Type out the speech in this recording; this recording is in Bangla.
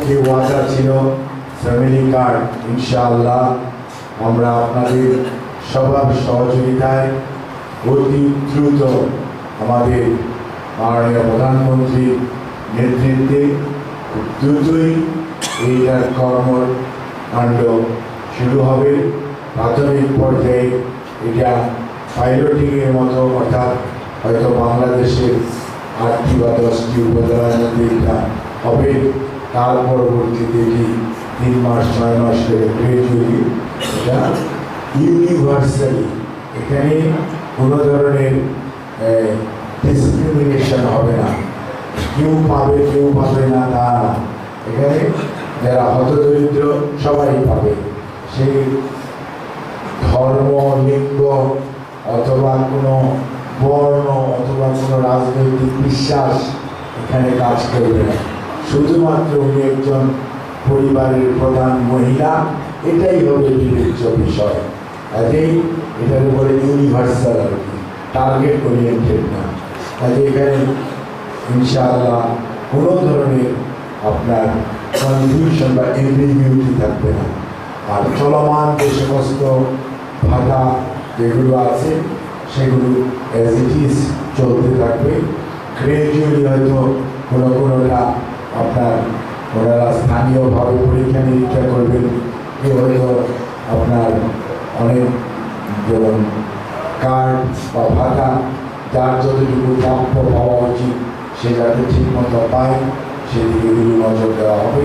একটি ওয়াদা ছিল ফ্যামিলি কার্ড। ইনশাআল্লাহ আমরা আপনাদের সবার সহযোগিতায় অতি দ্রুত আমাদের মাননীয় প্রধানমন্ত্রীর নেতৃত্বে খুব দ্রুতই এইটার কর্মকাণ্ড শুরু হবে। প্রাথমিক পর্যায়ে এটা পাইলটিংয়ের মতো, অর্থাৎ হয়তো বাংলাদেশের 8টি বা 10টি উপজেলার মধ্যে এটা হবে। তার পরবর্তীতে কি 3 মাস 6 মাস ধরে গ্রাজুয়ালি এটা ইউনিভার্সালি, এখানে কোনো ধরনের ডিসক্রিমিনেশন হবে না, কেউ পাবে কেউ পাবে না তা না। এখানে যারা হতদরিদ্র সবাই পাবে। সেই ধর্ম, লিঙ্গ অথবা কোনো বর্ণ অথবা কোনো রাজনৈতিক বিশ্বাস এখানে কাজ করবে না। শুধুমাত্র উনি একজন পরিবারের প্রধান মহিলা, এটাই হবে বিবেচ্য বিষয়। কাজেই এটার উপরে ইউনিভার্সাল আর কি, টার্গেট ওরিয়েন্টেড না। কাজে এখানে ইনশাআল্লাহ কোনো ধরনের আপনার কনফিউশন বা এম্বিগুইটি থাকবে না। আর চলমান যে সমস্ত ভাতা যেগুলো আছে সেগুলো অ্যাজ ইট ইজ চলতে থাকবে। গ্রাজুয়ালি হয়তো কোনোটা আপনার ওনারা স্থানীয়ভাবে পরীক্ষা নিরীক্ষা করবেন, কেউ হয়তো আপনার অনেক যেমন কার্ড বা ভাতা যার যতটুকু প্রাপ্য পাওয়া উচিত সে যাতে ঠিক মতো পায় সেদিকে নজর দেওয়া হবে।